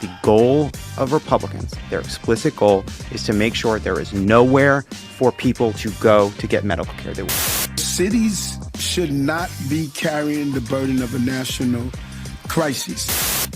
The goal of Republicans, their explicit goal, is to make sure there is nowhere for people to go to get medical care. Cities should not be carrying the burden of a national crisis.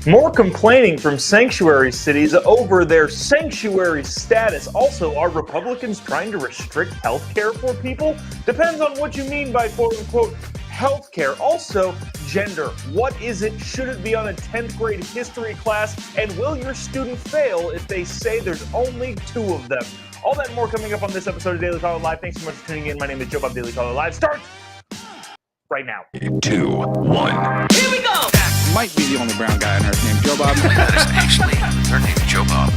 More complaining from sanctuary cities over their sanctuary status. Also, are Republicans trying to restrict health care for people? Depends on what you mean by quote-unquote health care. Also, gender. What is it? Should it be on a 10th grade history class? And will your student fail if they say there's only two of them? All that and more coming up on this episode of Daily Caller Live. Thanks so much for tuning in. My name is Jobob. Daily Caller Live starts right now. 2, 1. Here we go! Might be the only brown guy on earth named Jobob. That is actually her name, Jobob.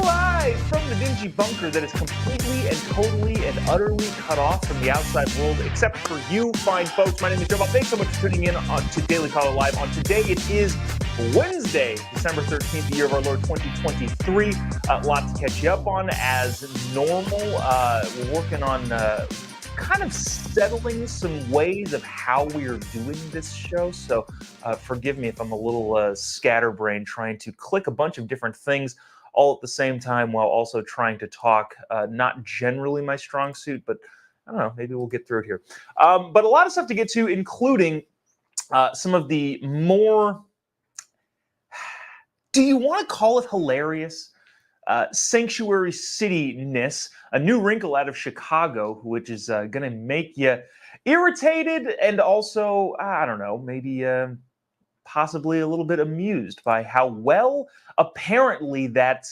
Live from the dingy bunker that is completely and totally and utterly cut off from the outside world, except for you fine folks. My name is Jobob. Thanks so much for tuning in to Daily Caller Live. On today, it is Wednesday, December 13th, the year of our Lord 2023. A lot to catch you up on as normal. We're working on kind of settling some ways of how we are doing this show. So forgive me if I'm a little scatterbrained trying to click a bunch of different things all at the same time while also trying to talk. Not generally my strong suit, but I don't know, maybe we'll get through it here. But a lot of stuff to get to, including some of the more, do you want to call it hilarious? Sanctuary city-ness, a new wrinkle out of Chicago, which is going to make you irritated and also, I don't know, maybe possibly a little bit amused by how well apparently that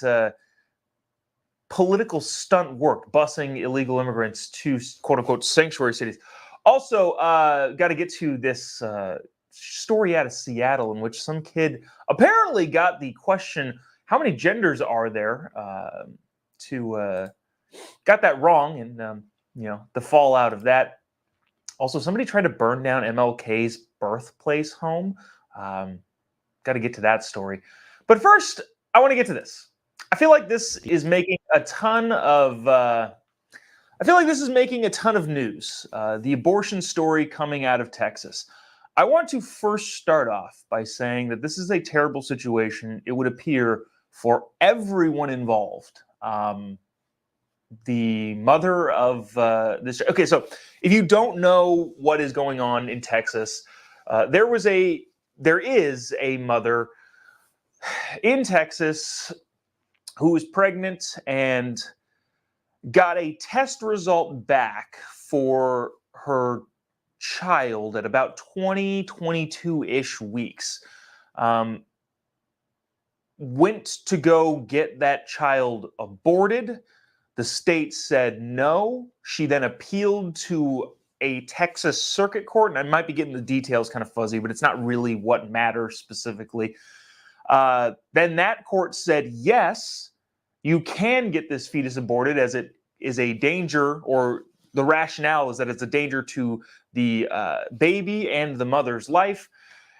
political stunt worked, busing illegal immigrants to quote-unquote sanctuary cities. Also, got to get to this story out of Seattle in which some kid apparently got the question, how many genders are there? Got that wrong, and the fallout of that. Also, somebody tried to burn down MLK's birthplace home. Got to get to that story, but first, I want to get to this. I feel like this is making a ton of. News. The abortion story coming out of Texas. I want to first start off by saying that this is a terrible situation. It would appear for everyone involved. The mother of this. Okay, so if you don't know what is going on in Texas, there is a mother in Texas who was pregnant and got a test result back for her child at about 22-ish weeks. Went to go get that child aborted. The state said no. She then appealed to a Texas circuit court, and I might be getting the details kind of fuzzy, but it's not really what matters specifically. Then that court said, yes, you can get this fetus aborted as it is a danger, or the rationale is that it's a danger to the baby and the mother's life.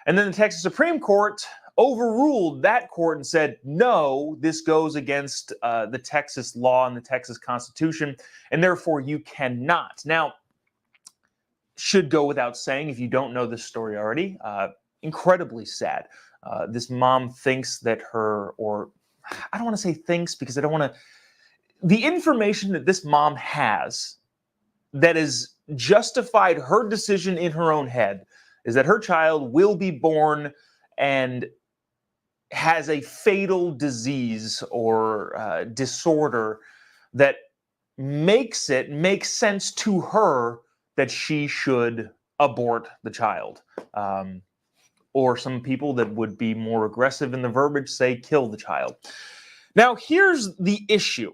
And then the Texas Supreme Court overruled that court and said, no, this goes against the Texas law and the Texas Constitution, and therefore you cannot. Now, should go without saying, if you don't know this story already, incredibly sad. This mom thinks that or I don't want to say thinks because I don't want to, the information that this mom has that is justified her decision in her own head is that her child will be born and has a fatal disease or disorder that makes sense to her that she should abort the child. Or some people that would be more aggressive in the verbiage say kill the child. Now, here's the issue.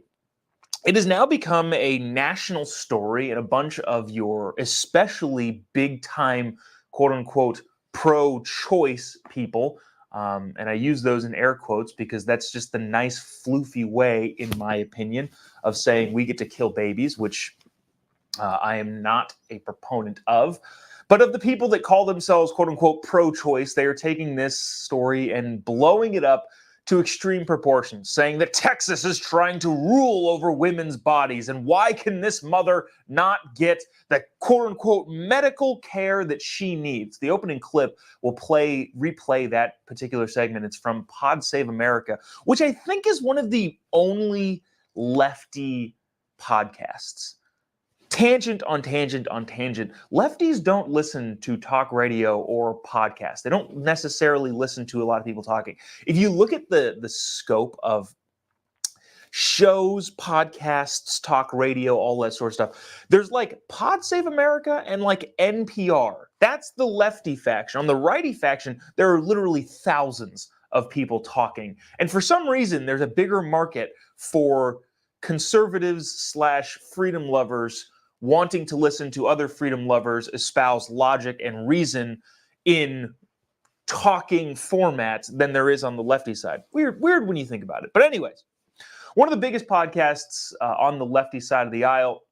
It has now become a national story, and a bunch of your especially big-time, quote-unquote, pro-choice people, and I use those in air quotes because that's just the nice, floofy way, in my opinion, of saying we get to kill babies, which I am not a proponent of. But of the people that call themselves, quote-unquote, pro-choice, they are taking this story and blowing it up to extreme proportions, saying that Texas is trying to rule over women's bodies, and why can this mother not get the quote-unquote medical care that she needs. The opening clip will replay that particular segment. It's from Pod Save America, which I think is one of the only lefty podcasts. Tangent on tangent on tangent. Lefties don't listen to talk radio or podcasts. They don't necessarily listen to a lot of people talking. If you look at the scope of shows, podcasts, talk radio, all that sort of stuff, there's like Pod Save America and like NPR. That's the lefty faction. On the righty faction, there are literally thousands of people talking. And for some reason, there's a bigger market for conservatives / freedom lovers wanting to listen to other freedom lovers espouse logic and reason in talking format than there is on the lefty side. Weird when you think about it. But anyways, one of the biggest podcasts on the lefty side of the aisle,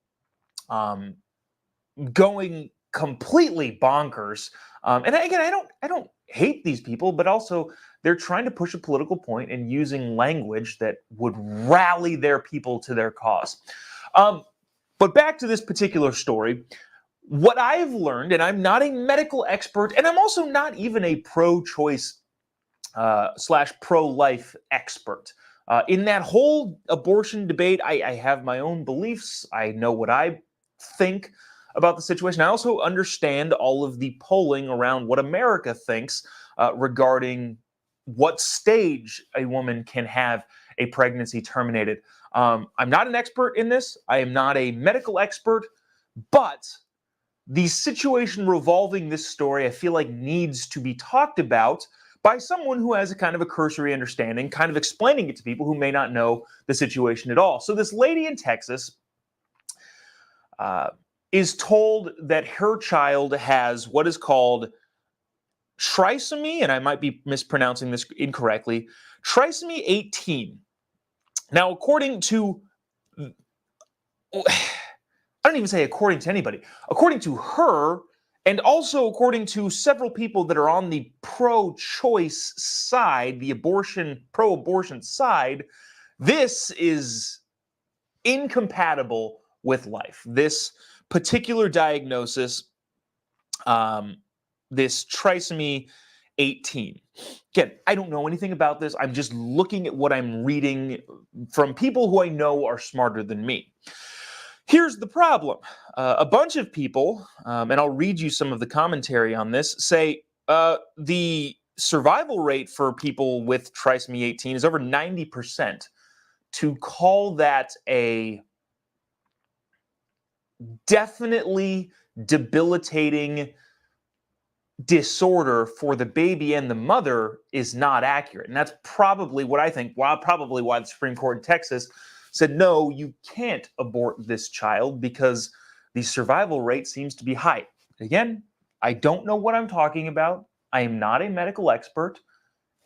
going completely bonkers. And again, I don't hate these people, but also they're trying to push a political point and using language that would rally their people to their cause. But back to this particular story, what I've learned, and I'm not a medical expert, and I'm also not even a pro-choice / pro-life expert. In that whole abortion debate, I have my own beliefs. I know what I think about the situation. I also understand all of the polling around what America thinks regarding what stage a woman can have a pregnancy terminated. I'm not an expert in this. I am not a medical expert, but the situation revolving this story, I feel like needs to be talked about by someone who has a kind of a cursory understanding, kind of explaining it to people who may not know the situation at all. So this lady in Texas is told that her child has what is called trisomy, and I might be mispronouncing this incorrectly, trisomy 18. Now, according to, I don't even say according to anybody, according to her, and also according to several people that are on the pro-choice side, the pro-abortion side, this is incompatible with life. This particular diagnosis, this trisomy 18. Again, I don't know anything about this. I'm just looking at what I'm reading from people who I know are smarter than me. Here's the problem. A bunch of people, and I'll read you some of the commentary on this, say the survival rate for people with trisomy 18 is over 90%. To call that a definitely debilitating disorder for the baby and the mother is not accurate. And that's probably what I think, probably why the Supreme Court in Texas said, no, you can't abort this child because the survival rate seems to be high. Again, I don't know what I'm talking about. I am not a medical expert.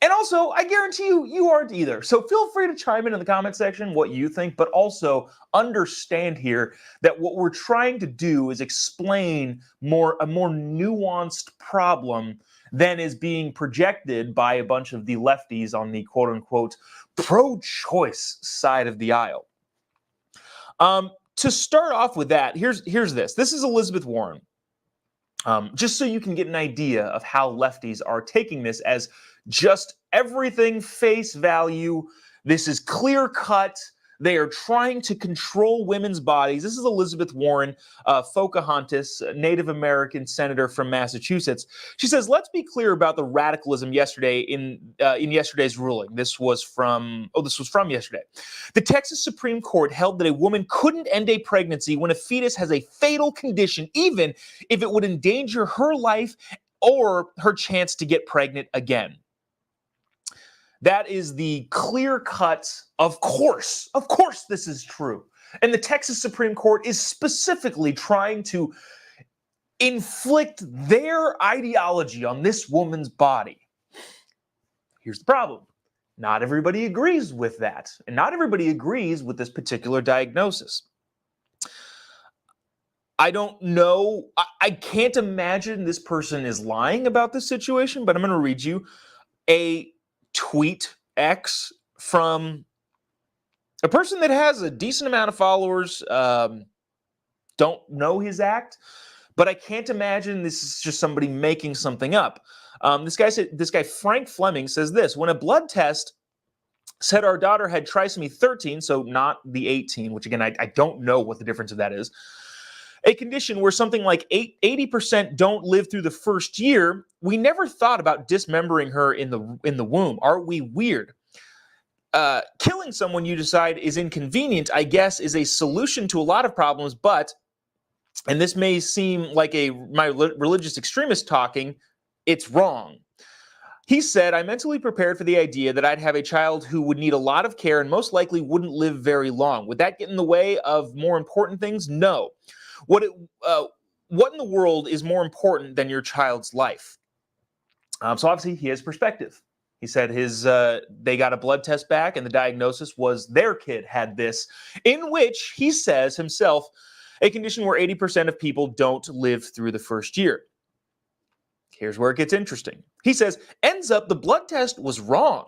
And also, I guarantee you aren't either. So feel free to chime in the comment section what you think, but also understand here that what we're trying to do is explain a more nuanced problem than is being projected by a bunch of the lefties on the quote-unquote pro-choice side of the aisle. To start off with that, here's this. This is Elizabeth Warren. Just so you can get an idea of how lefties are taking this as just everything face value. This is clear cut. They are trying to control women's bodies. This is Elizabeth Warren, Pocahontas, Native American senator from Massachusetts. She says, let's be clear about the radicalism yesterday in yesterday's ruling. This was from yesterday. The Texas Supreme Court held that a woman couldn't end a pregnancy when a fetus has a fatal condition, even if it would endanger her life or her chance to get pregnant again. That is the clear cut, of course this is true. And the Texas Supreme Court is specifically trying to inflict their ideology on this woman's body. Here's the problem. Not everybody agrees with that. And not everybody agrees with this particular diagnosis. I don't know. I can't imagine this person is lying about this situation, but I'm going to read you a tweet X from a person that has a decent amount of followers. Don't know his act, but I can't imagine this is just somebody making something up. This guy Frank Fleming says this: when a blood test said our daughter had trisomy 13, so not the 18, which again I don't know what the difference of that is. A condition where something like 80% don't live through the first year. We never thought about dismembering her in the womb. Are we weird? Killing someone you decide is inconvenient, I guess, is a solution to a lot of problems, but, and this may seem like my religious extremist talking, it's wrong. He said, I mentally prepared for the idea that I'd have a child who would need a lot of care and most likely wouldn't live very long. Would that get in the way of more important things? No. What in the world is more important than your child's life? So obviously he has perspective. He said they got a blood test back and the diagnosis was their kid had this, in which he says himself, a condition where 80% of people don't live through the first year. Here's where it gets interesting. He says, ends up the blood test was wrong.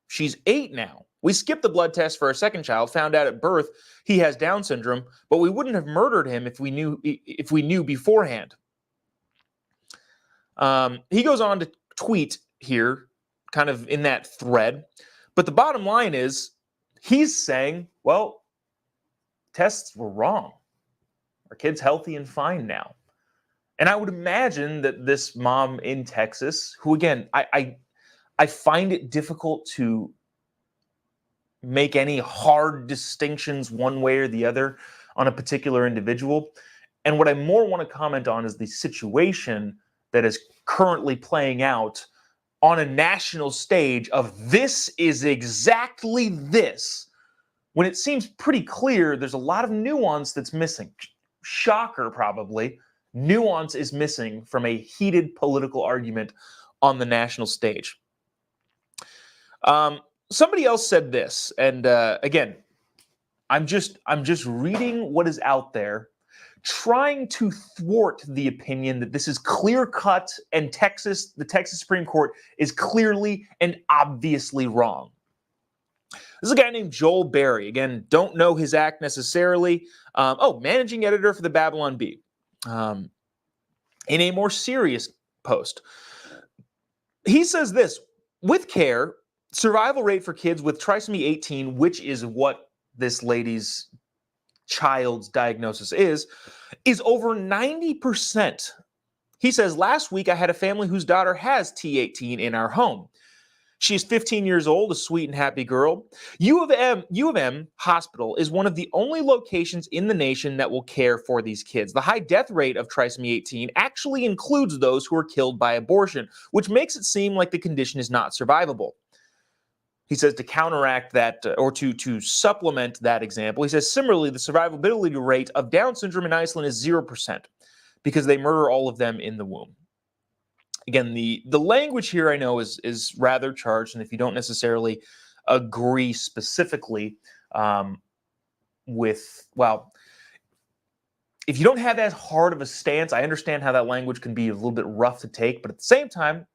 She's 8 now. We skipped the blood test for our second child, found out at birth he has Down syndrome, but we wouldn't have murdered him if we knew beforehand. He goes on to tweet here, kind of in that thread, but the bottom line is he's saying, well, tests were wrong. Our kid's healthy and fine now. And I would imagine that this mom in Texas, who again, I find it difficult to make any hard distinctions one way or the other on a particular individual. And what I more want to comment on is the situation that is currently playing out on a national stage of this is exactly this, when it seems pretty clear there's a lot of nuance that's missing. Shocker, probably. Nuance is missing from a heated political argument on the national stage. Somebody else said this, and again, I'm just reading what is out there, trying to thwart the opinion that this is clear cut and the Texas Supreme Court is clearly and obviously wrong. This is a guy named Joel Berry. Again, don't know his act necessarily. Managing editor for the Babylon Bee. In a more serious post, he says this: with care, survival rate for kids with trisomy 18, which is what this lady's child's diagnosis is over 90%. He says, last week I had a family whose daughter has T18 in our home. She's 15 years old, a sweet and happy girl. U of M Hospital is one of the only locations in the nation that will care for these kids. The high death rate of trisomy 18 actually includes those who are killed by abortion, which makes it seem like the condition is not survivable. He says to counteract that, or to supplement that example, he says, similarly, the survivability rate of Down syndrome in Iceland is 0% because they murder all of them in the womb. Again, the language here I know is rather charged, and if you don't necessarily agree specifically if you don't have that hard of a stance, I understand how that language can be a little bit rough to take, but at the same time,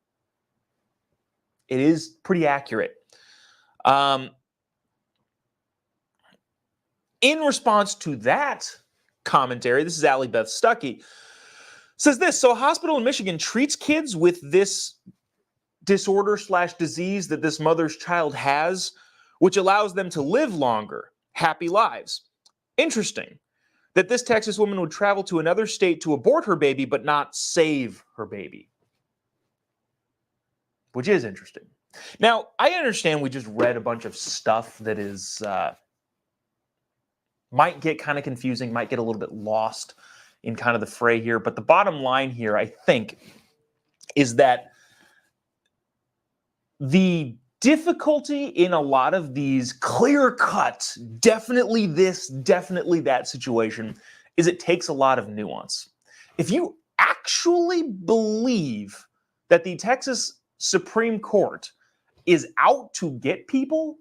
it is pretty accurate. In response to that commentary, this is Allie Beth Stuckey, says this: so a hospital in Michigan treats kids with this disorder/disease that this mother's child has, which allows them to live longer, happy lives. Interesting that this Texas woman would travel to another state to abort her baby, but not save her baby. Which is interesting. Now, I understand we just read a bunch of stuff that is might get kind of confusing, might get a little bit lost in kind of the fray here. But the bottom line here, I think, is that the difficulty in a lot of these clear-cut, definitely this, definitely that situation, is it takes a lot of nuance. If you actually believe that the Texas Supreme Court is out to get people,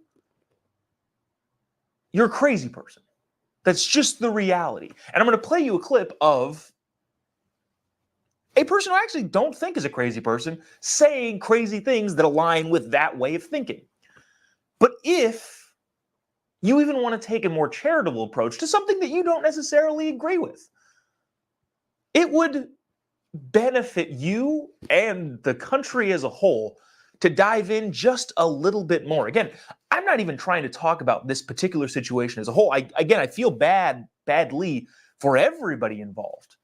you're a crazy person. That's just the reality. And I'm going to play you a clip of a person who I actually don't think is a crazy person saying crazy things that align with that way of thinking. But if you even want to take a more charitable approach to something that you don't necessarily agree with, it would benefit you and the country as a whole to dive in just a little bit more. Again, I'm not even trying to talk about this particular situation as a whole. I feel badly for everybody involved.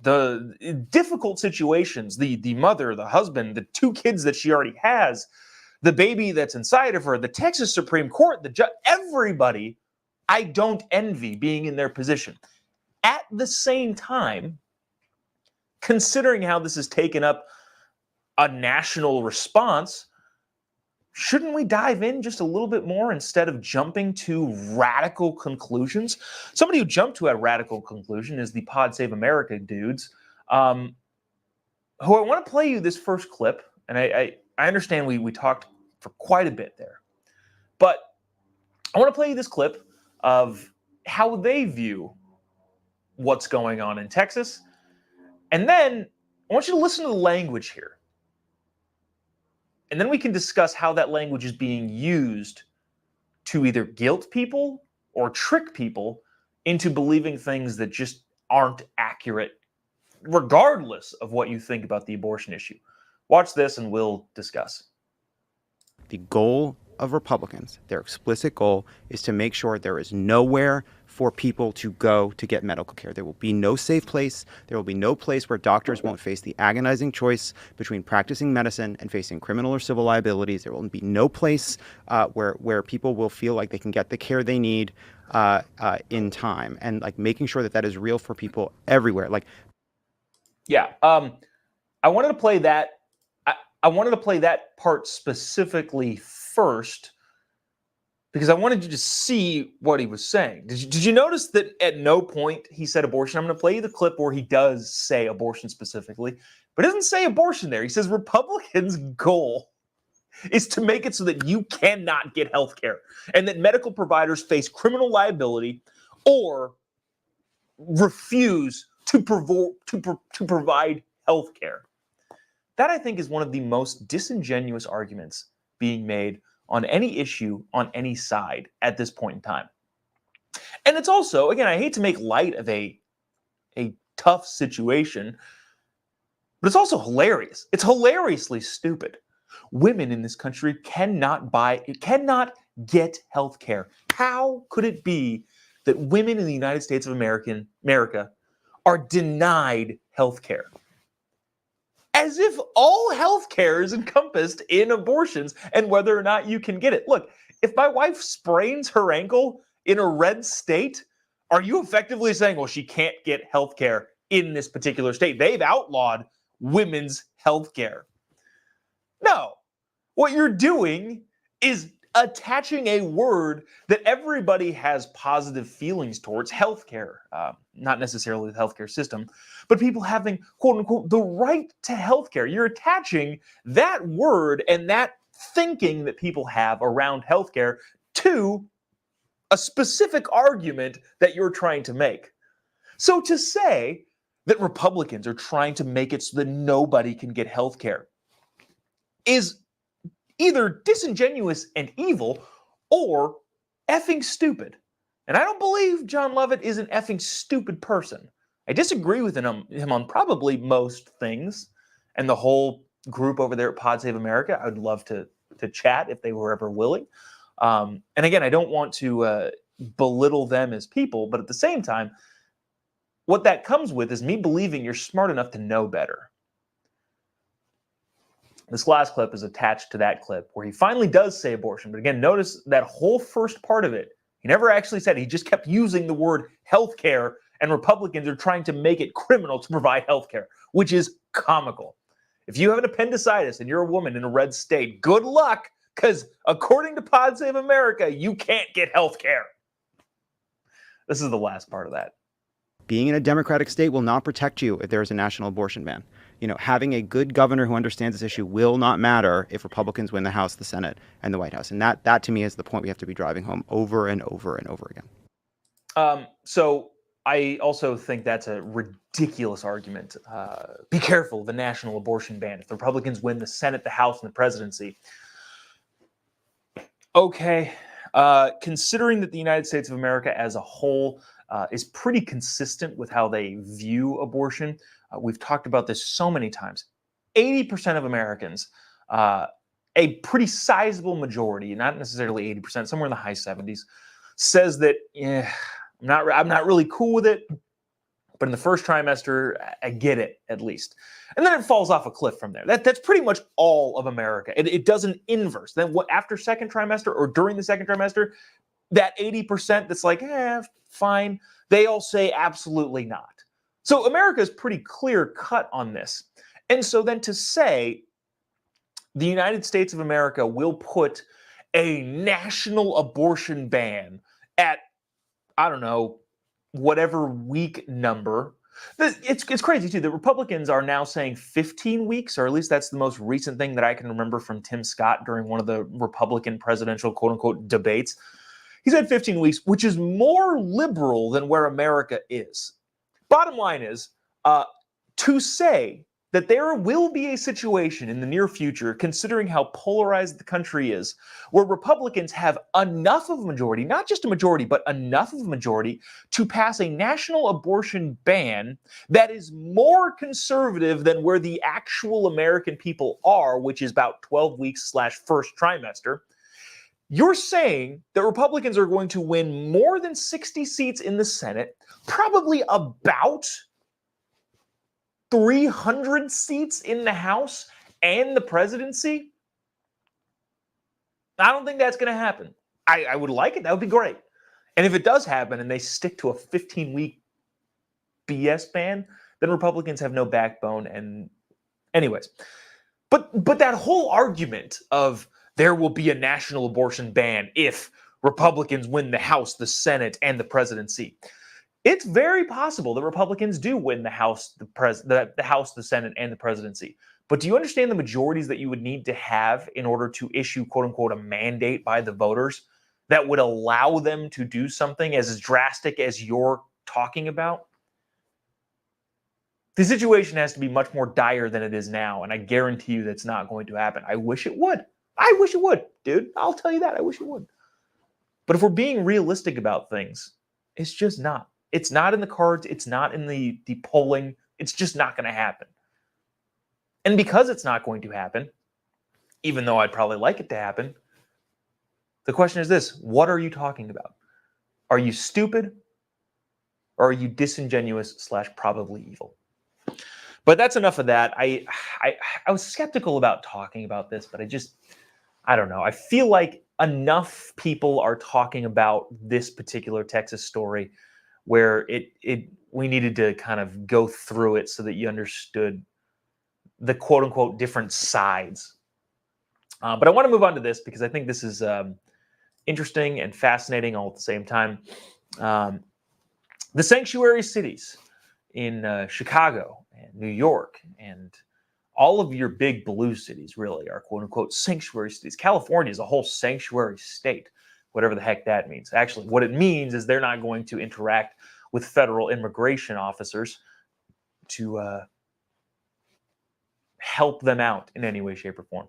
The difficult situations, the mother, the husband, the two kids that she already has, the baby that's inside of her, the Texas Supreme Court, the judge, everybody, I don't envy being in their position. At the same time, considering how this has taken up a national response, shouldn't we dive in just a little bit more instead of jumping to radical conclusions? Somebody who jumped to a radical conclusion is the Pod Save America dudes, who I want to play you this first clip. And I understand we talked for quite a bit there, but I want to play you this clip of how they view what's going on in Texas. And then I want you to listen to the language here. And then we can discuss how that language is being used to either guilt people or trick people into believing things that just aren't accurate, regardless of what you think about the abortion issue. Watch this and we'll discuss. The goal of Republicans, their explicit goal, is to make sure there is nowhere for people to go to get medical care. There will be no safe place. There will be no place where doctors won't face the agonizing choice between practicing medicine and facing criminal or civil liabilities. There will be no place where people will feel like they can get the care they need in time, and like making sure that that is real for people everywhere. I wanted to play that. I wanted to play that part specifically first because I wanted you to see what he was saying. Did you notice that at no point he said abortion? I'm going to play you the clip where he does say abortion specifically, but he doesn't say abortion there. He says Republicans' goal is to make it so that you cannot get health care and that medical providers face criminal liability or refuse to provide health care. That, I think, is one of the most disingenuous arguments being made on any issue on any side at this point in time. And it's also, again, I hate to make light of a tough situation, but it's also hilarious. It's hilariously stupid. Women in this country cannot get health care. How could it be that women in the United States of America are denied health care? As if all health care is encompassed in abortions and whether or not you can get it. Look, if my wife sprains her ankle in a red state, are you effectively saying, well, she can't get health care in this particular state? They've outlawed women's health care. No. What you're doing is attaching a word that everybody has positive feelings towards, healthcare, not necessarily the healthcare system, but people having, quote unquote, the right to healthcare. You're attaching that word and that thinking that people have around healthcare to a specific argument that you're trying to make. So to say that Republicans are trying to make it so that nobody can get healthcare is either disingenuous and evil or effing stupid. And I don't believe John Lovett is an effing stupid person. I disagree with him on probably most things. And the whole group over there at Pod Save America, I would love to chat if they were ever willing. And again, I don't want to belittle them as people, but at the same time, what that comes with is me believing you're smart enough to know better. This last clip is attached to that clip where he finally does say abortion. But again, notice that whole first part of it, he never actually said it. He just kept using the word healthcare, and Republicans are trying to make it criminal to provide healthcare, which is comical. If you have an appendicitis and you're a woman in a red state, good luck, because according to Pod Save America, you can't get healthcare. This is the last part of that. Being in a Democratic state will not protect you if there is a national abortion ban. You know, having a good governor who understands this issue will not matter if Republicans win the House, the Senate, and the White House. And that to me is the point we have to be driving home over and over and over again. So I also think that's a ridiculous argument. Be careful of the national abortion ban. If the Republicans win the Senate, the House, and the presidency, Okay. Considering that the United States of America as a whole is pretty consistent with how they view abortion, we've talked about this so many times. 80% of Americans, a pretty sizable majority, not necessarily 80%, somewhere in the high 70s, says that I'm not really cool with it. But in the first trimester, I get it at least. And then it falls off a cliff from there. That's pretty much all of America. It does an inverse. Then what after second trimester or during the second trimester, that 80% that's like, fine, they all say absolutely not. So America is pretty clear cut on this. And so then to say the United States of America will put a national abortion ban at, I don't know, whatever week number. It's crazy too. The Republicans are now saying 15 weeks, or at least that's the most recent thing that I can remember from Tim Scott during one of the Republican presidential quote unquote debates. He said 15 weeks, which is more liberal than where America is. Bottom line is, to say that there will be a situation in the near future, considering how polarized the country is, where Republicans have enough of a majority, not just a majority, but enough of a majority to pass a national abortion ban that is more conservative than where the actual American people are, which is about 12 weeks / first trimester. You're saying that Republicans are going to win more than 60 seats in the Senate, probably about 300 seats in the House and the presidency? I don't think that's going to happen. I would like it. That would be great. And if it does happen and they stick to a 15-week BS ban, then Republicans have no backbone. And anyways, but that whole argument of there will be a national abortion ban if Republicans win the House, the Senate, and the presidency. It's very possible that Republicans do win the House, the House, the Senate, and the presidency. But do you understand the majorities that you would need to have in order to issue, quote unquote, a mandate by the voters that would allow them to do something as drastic as you're talking about? The situation has to be much more dire than it is now, and I guarantee you that's not going to happen. I wish it would. I wish it would, dude. I'll tell you that. I wish it would. But if we're being realistic about things, it's just not. It's not in the cards. It's not in the polling. It's just not going to happen. And because it's not going to happen, even though I'd probably like it to happen, the question is this: what are you talking about? Are you stupid? Or are you disingenuous / probably evil? But that's enough of that. I was skeptical about talking about this, but I don't know. I feel like enough people are talking about this particular Texas story where we needed to kind of go through it so that you understood the quote unquote different sides. But I want to move on to this because I think this is interesting and fascinating all at the same time. The sanctuary cities in Chicago and New York and all of your big blue cities really are quote unquote sanctuary cities. California is a whole sanctuary state, whatever the heck that means. Actually, what it means is they're not going to interact with federal immigration officers to help them out in any way, shape, or form.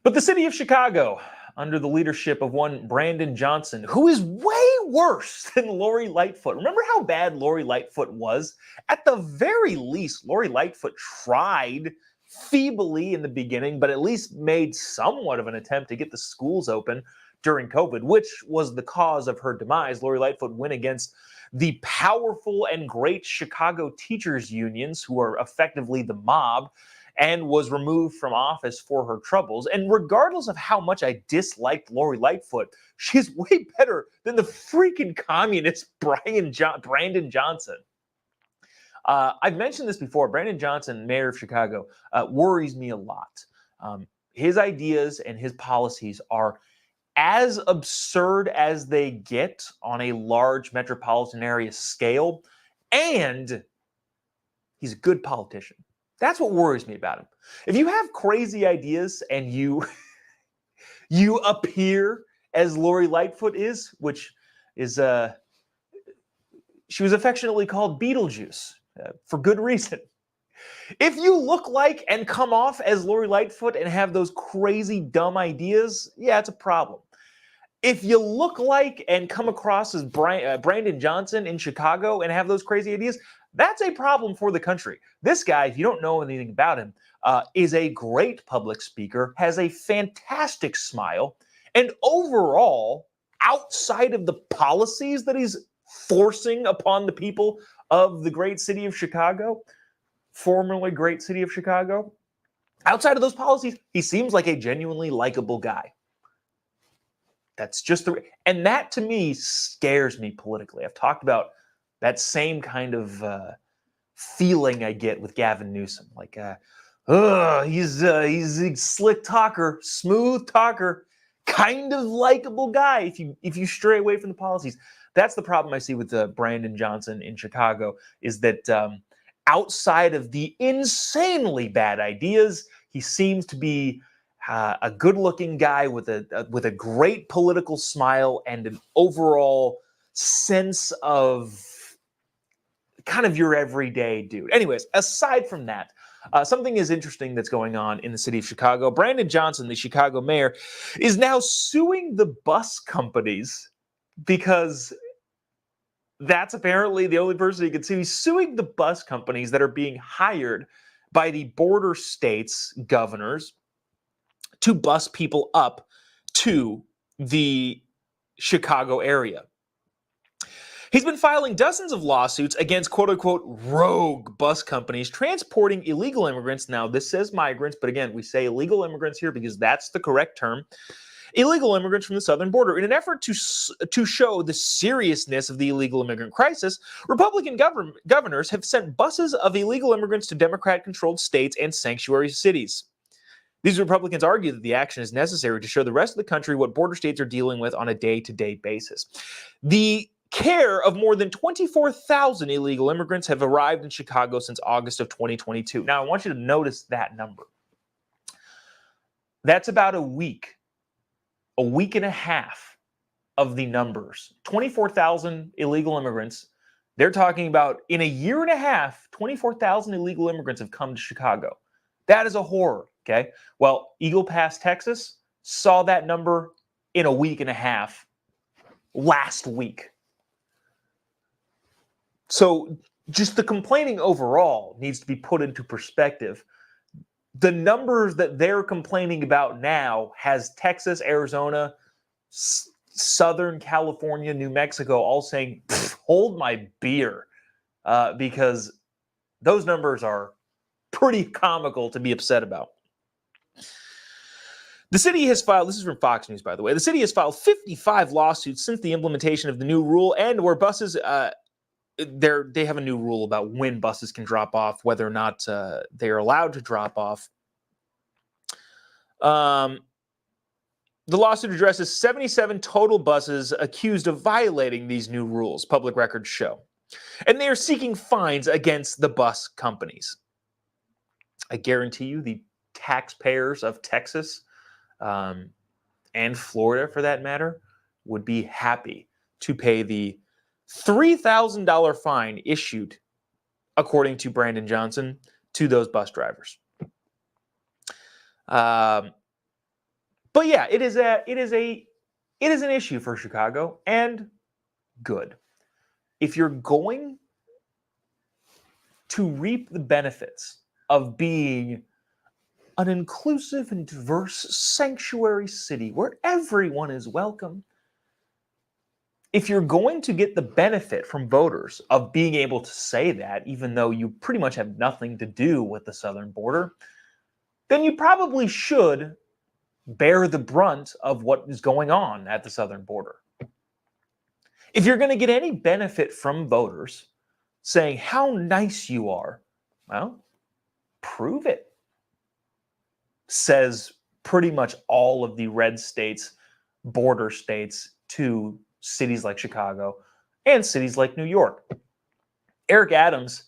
But the city of Chicago, under the leadership of one Brandon Johnson, who is way worse than Lori Lightfoot. Remember how bad Lori Lightfoot was? At the very least, Lori Lightfoot tried feebly in the beginning, but at least made somewhat of an attempt to get the schools open during COVID, which was the cause of her demise. Lori Lightfoot went against the powerful and great Chicago teachers unions, who are effectively the mob, and was removed from office for her troubles. And regardless of how much I disliked Lori Lightfoot, she's way better than the freaking communist Brandon Johnson. I've mentioned this before. Brandon Johnson, mayor of Chicago, worries me a lot. His ideas and his policies are as absurd as they get on a large metropolitan area scale, and he's a good politician. That's what worries me about him. If you have crazy ideas and you appear as Lori Lightfoot is, which is she was affectionately called Beetlejuice for good reason. If you look like and come off as Lori Lightfoot and have those crazy, dumb ideas, yeah, it's a problem. If you look like and come across as Brandon Johnson in Chicago and have those crazy ideas, that's a problem for the country. This guy, if you don't know anything about him, is a great public speaker, has a fantastic smile, and overall, outside of the policies that he's forcing upon the people of the great city of Chicago, formerly great city of Chicago, outside of those policies, he seems like a genuinely likable guy. That's just and that to me scares me politically. I've talked about that same kind of feeling I get with Gavin Newsom. Like, he's a slick talker, smooth talker, kind of likable guy if you stray away from the policies. That's the problem I see with Brandon Johnson in Chicago, is that outside of the insanely bad ideas, he seems to be a good-looking guy with a great political smile and an overall sense of kind of your everyday dude. Anyways, aside from that, something is interesting that's going on in the city of Chicago. Brandon Johnson, the Chicago mayor, is now suing the bus companies because that's apparently the only person he can sue. He's suing the bus companies that are being hired by the border states' governors to bus people up to the Chicago area. He's been filing dozens of lawsuits against quote-unquote rogue bus companies transporting illegal immigrants. Now, this says migrants, but again, we say illegal immigrants here because that's the correct term. Illegal immigrants from the southern border. In an effort to show the seriousness of the illegal immigrant crisis, Republican governors have sent buses of illegal immigrants to Democrat-controlled states and sanctuary cities. These Republicans argue that the action is necessary to show the rest of the country what border states are dealing with on a day-to-day basis. The care of more than 24,000 illegal immigrants have arrived in Chicago since August of 2022. Now, I want you to notice that number. That's about a week and a half of the numbers. 24,000 illegal immigrants. They're talking about in a year and a half, 24,000 illegal immigrants have come to Chicago. That is a horror, okay? Well, Eagle Pass, Texas, saw that number in a week and a half last week. So just the complaining overall needs to be put into perspective. The numbers that they're complaining about now has Texas, Arizona, Southern California, New Mexico all saying, hold my beer, because those numbers are pretty comical to be upset about. The city has filed, this is from Fox News, by the way, the city has filed 55 lawsuits since the implementation of the new rule, and where buses, they have a new rule about when buses can drop off, whether or not they are allowed to drop off. The lawsuit addresses 77 total buses accused of violating these new rules, public records show. And they are seeking fines against the bus companies. I guarantee you the taxpayers of Texas and Florida, for that matter, would be happy to pay the $3,000 fine issued, according to Brandon Johnson, to those bus drivers. But yeah, it is an issue for Chicago, and good. If you're going to reap the benefits of being an inclusive and diverse sanctuary city where everyone is welcome, if you're going to get the benefit from voters of being able to say that, even though you pretty much have nothing to do with the southern border, then you probably should bear the brunt of what is going on at the southern border. If you're going to get any benefit from voters saying how nice you are, well, prove it, says pretty much all of the red states, border states, to cities like Chicago and cities like New York. Eric Adams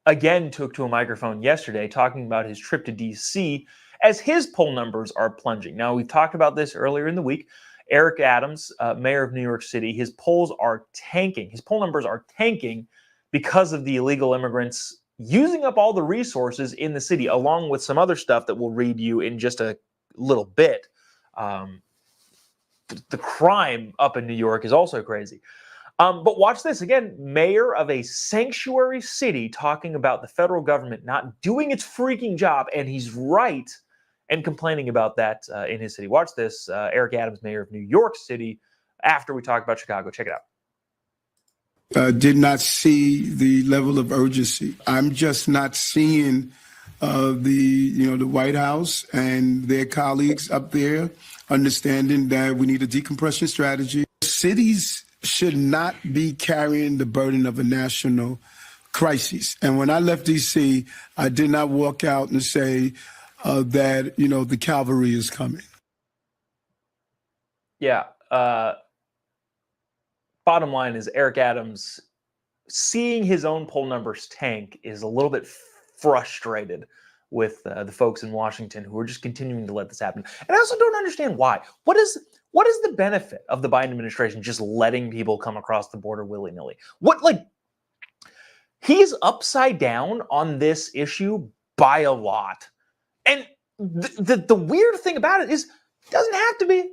again took to a microphone yesterday talking about his trip to D.C. as his poll numbers are plunging. Now, we've talked about this earlier in the week. Eric Adams, mayor of New York City, his polls are tanking. His poll numbers are tanking because of the illegal immigrants using up all the resources in the city, along with some other stuff that we'll read you in just a little bit. The crime up in New York is also crazy. But watch this again. Mayor of a sanctuary city talking about the federal government not doing its freaking job, and he's right, and complaining about that in his city. Watch this. Eric Adams, mayor of New York City, after we talk about Chicago. Check it out. Did not see the level of urgency. I'm just not seeing the White House and their colleagues up there understanding that we need a decompression strategy. Cities should not be carrying the burden of a national crisis. And when I left D.C., I did not walk out and say that, the cavalry is coming. Yeah. Bottom line is Eric Adams, seeing his own poll numbers tank, is a little bit frustrated with the folks in Washington who are just continuing to let this happen. And I also don't understand why. What is the benefit of the Biden administration just letting people come across the border willy-nilly? He's upside down on this issue by a lot. And the weird thing about it is it doesn't have to be.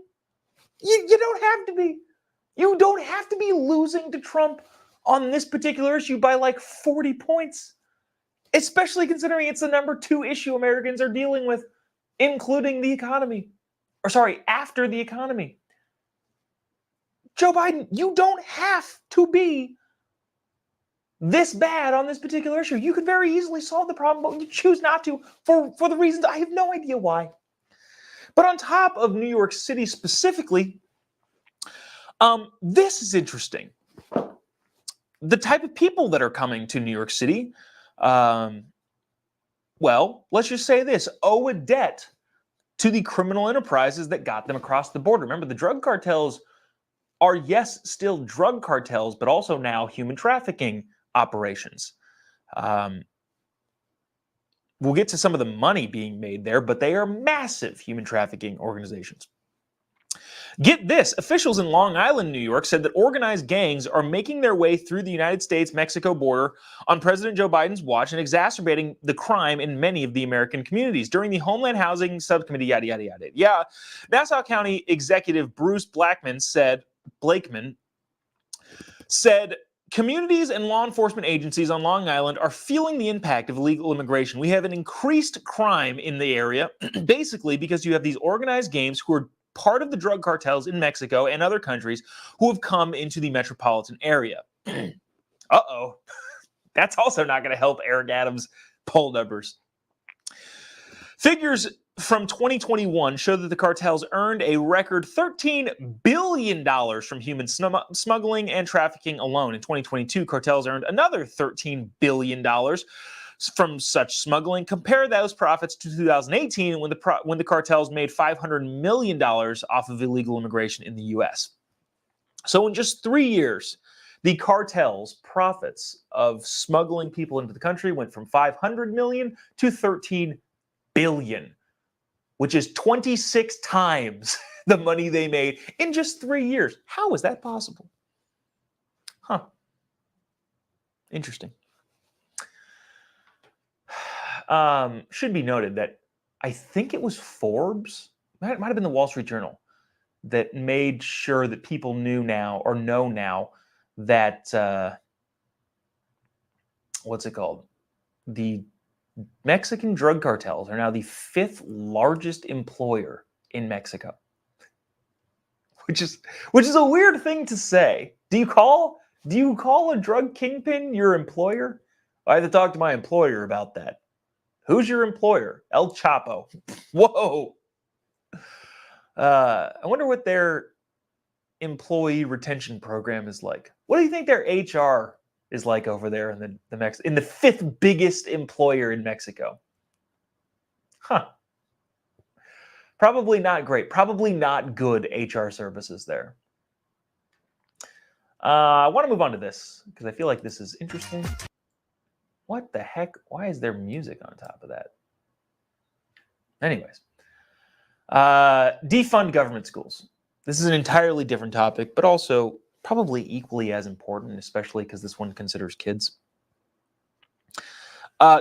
You don't have to be. You don't have to be losing to Trump on this particular issue by like 40 points, especially considering it's the number 2 issue Americans are dealing with, including the economy. After the economy. Joe Biden, you don't have to be this bad on this particular issue. You could very easily solve the problem, but you choose not to for the reasons I have no idea why. But on top of New York City specifically, this is interesting. The type of people that are coming to New York City, let's just say this, owe a debt to the criminal enterprises that got them across the border. Remember, the drug cartels are, yes, still drug cartels, but also now human trafficking operations. We'll get to some of the money being made there, but they are massive human trafficking organizations. Get this, officials in Long Island, New York said that organized gangs are making their way through the United States-Mexico border on President Joe Biden's watch and exacerbating the crime in many of the American communities. During the Homeland Housing Subcommittee, yada, yada, yada. Yeah, Nassau County Executive Bruce Blakeman said, communities and law enforcement agencies on Long Island are feeling the impact of illegal immigration. We have an increased crime in the area, basically because you have these organized gangs who are part of the drug cartels in Mexico and other countries who have come into the metropolitan area. Uh-oh. That's also not going to help Eric Adams' poll numbers. Figures from 2021 show that the cartels earned a record $13 billion from human smuggling and trafficking alone. In 2022, cartels earned another $13 billion from such smuggling. Compare those profits to 2018 when the cartels made $500 million off of illegal immigration in the U.S. So in just 3 years, the cartel's profits of smuggling people into the country went from $500 million to $13 billion, which is 26 times the money they made in just 3 years. How is that possible? Interesting. Should be noted that I think it was Forbes, it might have been the Wall Street Journal, that made sure that people know now that, the Mexican drug cartels are now the 5th largest employer in Mexico, which is a weird thing to say. Do you call a drug kingpin your employer? I had to talk to my employer about that. Who's your employer? El Chapo. Whoa. I wonder what their employee retention program is like. What do you think their HR is like over there in the 5th biggest employer in Mexico? Probably not great. Probably not good HR services there. I want to move on to this because I feel like this is interesting. What the heck? Why is there music on top of that? Anyways, defund government schools. This is an entirely different topic, but also probably equally as important, especially because this one considers kids.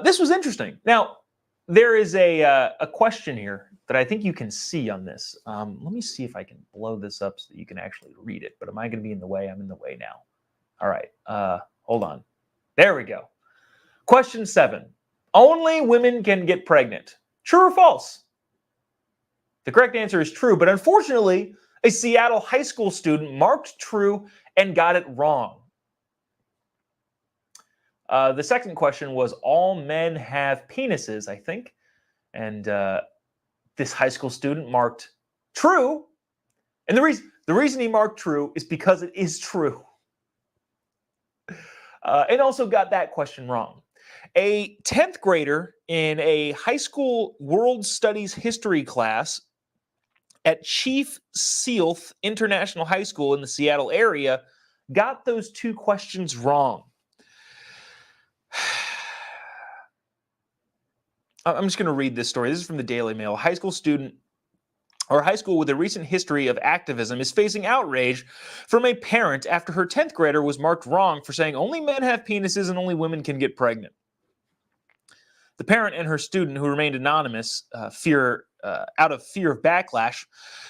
This was interesting. Now, there is a question here that I think you can see on this. Let me see if I can blow this up so that you can actually read it. But am I going to be in the way? I'm in the way now. All right. Hold on. There we go. Question 7. Only women can get pregnant. True or false? The correct answer is true, but unfortunately, a Seattle high school student marked true and got it wrong. The second question was all men have penises, I think. And this high school student marked true. And the reason he marked true is because it is true. And also got that question wrong. A 10th grader in a high school world studies history class at Chief Sealth International High School in the Seattle area got those 2 questions wrong. I'm just going to read this story. This is from the Daily Mail. A high school student or a high school with a recent history of activism is facing outrage from a parent after her 10th grader was marked wrong for saying only men have penises and only women can get pregnant. The parent and her student, who remained anonymous out of fear of backlash,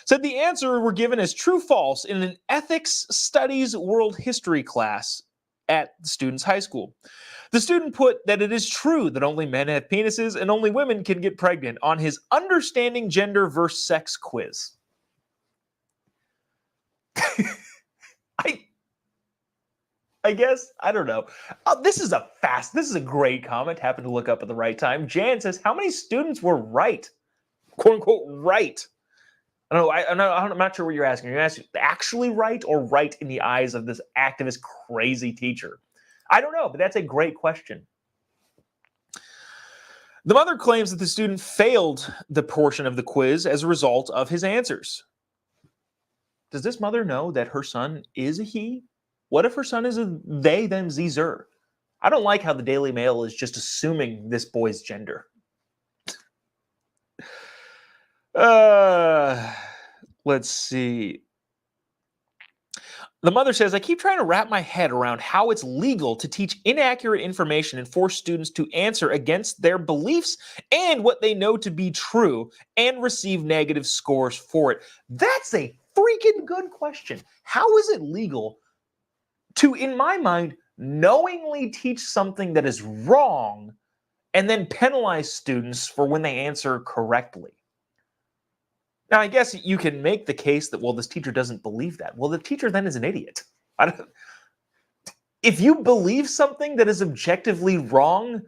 said the answer were given as true-false in an ethics studies world history class at the student's high school. The student put that it is true that only men have penises and only women can get pregnant on his Understanding Gender vs. Sex quiz. I guess, I don't know. This is a great comment. Happened to look up at the right time. Jan says, how many students were right? Quote unquote, right. I don't know. I'm not sure what you're asking. You're asking actually right or right in the eyes of this activist crazy teacher? I don't know, but that's a great question. The mother claims that the student failed the portion of the quiz as a result of his answers. Does this mother know that her son is a he? What if her son is a they, them, zer? I don't like how the Daily Mail is just assuming this boy's gender. Let's see. The mother says, I keep trying to wrap my head around how it's legal to teach inaccurate information and force students to answer against their beliefs and what they know to be true and receive negative scores for it. That's a freaking good question. How is it legal to, in my mind, knowingly teach something that is wrong and then penalize students for when they answer correctly? Now, I guess you can make the case that, well, this teacher doesn't believe that. Well, the teacher then is an idiot. If you believe something that is objectively wrong,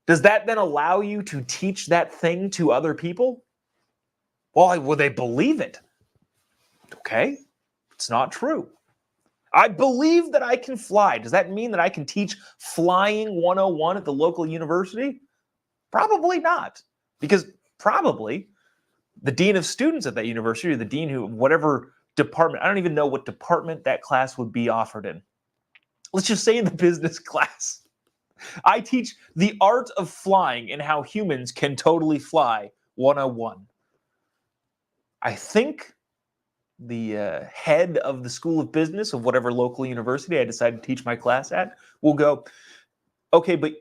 does that then allow you to teach that thing to other people? Well, they believe it. Okay, it's not true. I believe that I can fly. Does that mean that I can teach flying 101 at the local university? Probably not, because probably the dean of students at that university, or the dean who, whatever department, I don't even know what department that class would be offered in. Let's just say in the business class. I teach the art of flying and how humans can totally fly 101. I think the head of the School of Business of whatever local university I decide to teach my class at will go, okay, but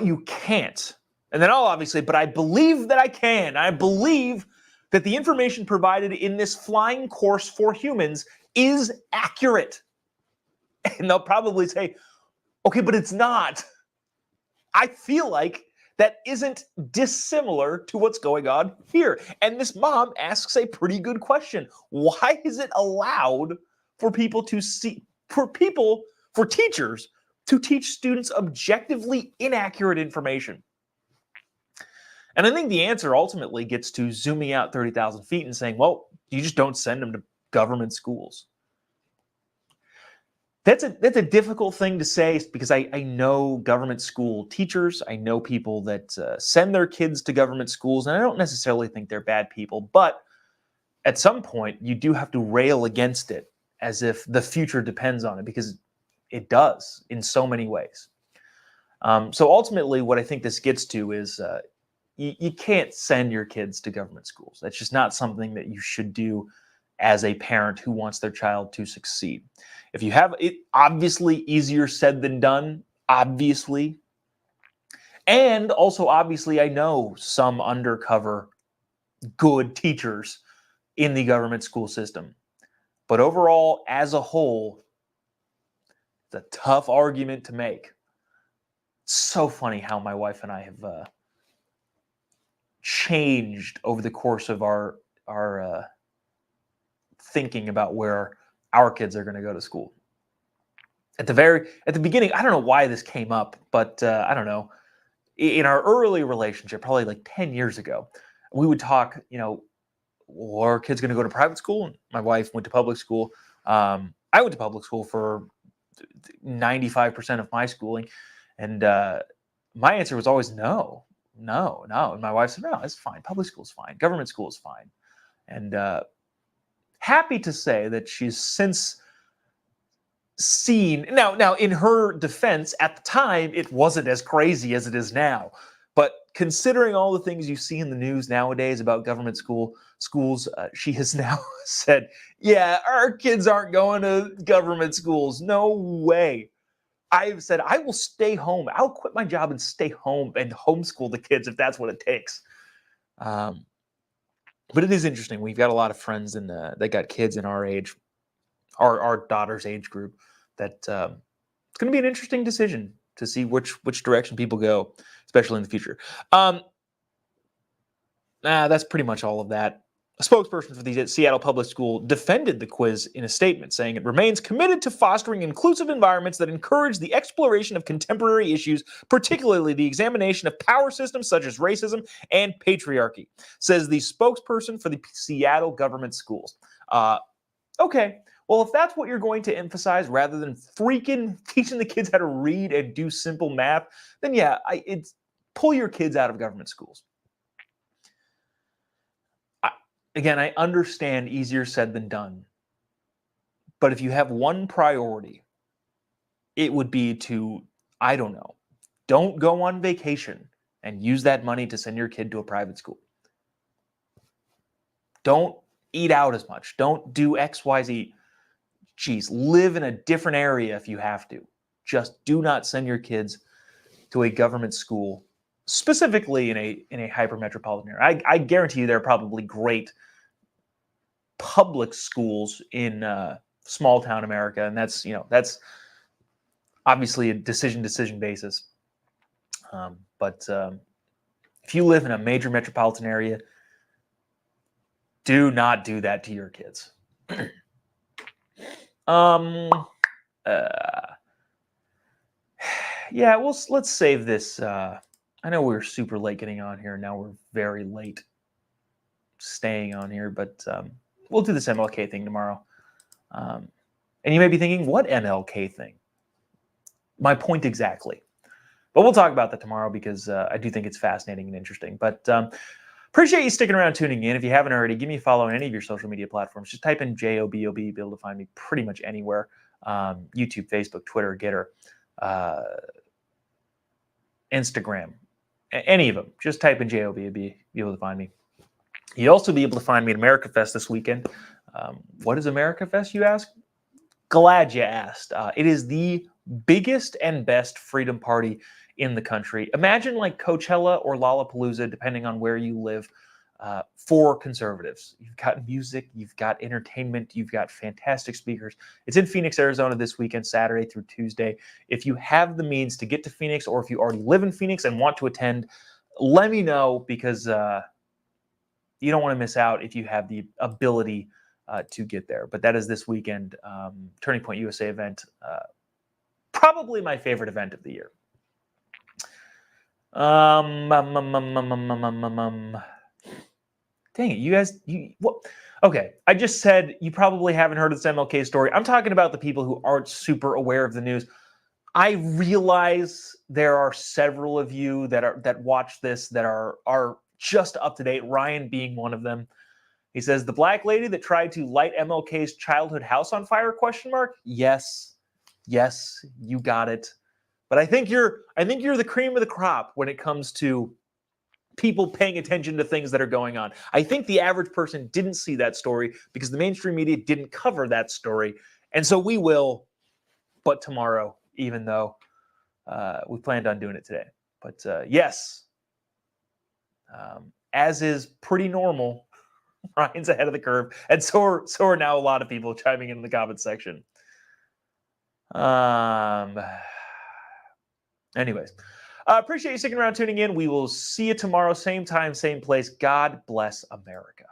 you can't. And then I'll obviously, but I believe that I can. I believe that the information provided in this flying course for humans is accurate. And they'll probably say, okay, but it's not. I feel like that isn't dissimilar to what's going on here. And this mom asks a pretty good question. Why is it allowed for for teachers to teach students objectively inaccurate information? And I think the answer ultimately gets to zooming out 30,000 feet and saying, well, you just don't send them to government schools. That's a difficult thing to say because I know government school teachers. I know people that send their kids to government schools, and I don't necessarily think they're bad people. But at some point, you do have to rail against it as if the future depends on it, because it does in so many ways. So ultimately, what I think this gets to is you can't send your kids to government schools. That's just not something that you should do as a parent who wants their child to succeed. If you have it, obviously easier said than done, obviously. And also, obviously, I know some undercover good teachers in the government school system. But overall, as a whole, it's a tough argument to make. It's so funny how my wife and I have changed over the course of our thinking about where our kids are going to go to school. At the beginning, I don't know why this came up, but I don't know. In our early relationship, probably like 10 years ago, we would talk, well, are our kids going to go to private school? And my wife went to public school. I went to public school for 95% of my schooling. And my answer was always no. And my wife said, no, it's fine. Public school is fine. Government school is fine. And happy to say that she's since seen now in her defense, at the time it wasn't as crazy as it is now, but considering all the things you see in the news nowadays about government schools, she has now said, yeah, our kids aren't going to government schools. No way. I've said I will stay home. I'll quit my job and stay home and homeschool the kids if that's what it takes. But it is interesting. We've got a lot of friends that got kids in our age, our daughter's age group, that it's going to be an interesting decision to see which direction people go, especially in the future. That's pretty much all of that. A spokesperson for the Seattle Public School defended the quiz in a statement, saying it remains committed to fostering inclusive environments that encourage the exploration of contemporary issues, particularly the examination of power systems such as racism and patriarchy, says the spokesperson for the Seattle government schools. Okay, well, if that's what you're going to emphasize rather than freaking teaching the kids how to read and do simple math, then yeah, pull your kids out of government schools. Again, I understand easier said than done. But if you have one priority, it would be to, I don't know, don't go on vacation and use that money to send your kid to a private school. Don't eat out as much. Don't do X, Y, Z. Geez, live in a different area if you have to. Just do not send your kids to a government school, specifically in a hyper-metropolitan area. I guarantee you there are probably great public schools in small town America, and that's obviously a decision basis. But if you live in a major metropolitan area, do not do that to your kids. Yeah, well, let's save this. I know we were super late getting on here. Now we're very late staying on here, but we'll do this MLK thing tomorrow. And you may be thinking, what MLK thing? My point exactly. But we'll talk about that tomorrow because I do think it's fascinating and interesting. But appreciate you sticking around, tuning in. If you haven't already, give me a follow on any of your social media platforms. Just type in Jobob. You'll be able to find me pretty much anywhere. YouTube, Facebook, Twitter, Getter, Instagram, any of them. Just type in Jobob. You'll be able to find me. You'll also be able to find me at America Fest this weekend. What is America Fest, you ask? Glad you asked. It is the biggest and best freedom party in the country. Imagine like Coachella or Lollapalooza, depending on where you live, for conservatives. You've got music, you've got entertainment, you've got fantastic speakers. It's in Phoenix, Arizona this weekend, Saturday through Tuesday. If you have the means to get to Phoenix, or if you already live in Phoenix and want to attend, let me know, because you don't want to miss out if you have the ability to get there. But that is this weekend, Turning Point USA event. Probably my favorite event of the year. Dang it, you guys, what? Okay, I just said you probably haven't heard of this MLK story. I'm talking about the people who aren't super aware of the news. I realize there are several of you that watch this that are just up to date. Ryan being one of them. He says, the black lady that tried to light MLK's childhood house on fire, ? Yes, you got it. But I think you're the cream of the crop when it comes to people paying attention to things that are going on. I think the average person didn't see that story because the mainstream media didn't cover that story. And so we will, but tomorrow, even though we planned on doing it today. But yes, as is pretty normal, Ryan's ahead of the curve, and so are now a lot of people chiming in the comment section. Anyways, appreciate you sticking around, tuning in. We will see you tomorrow, same time, same place. God bless America.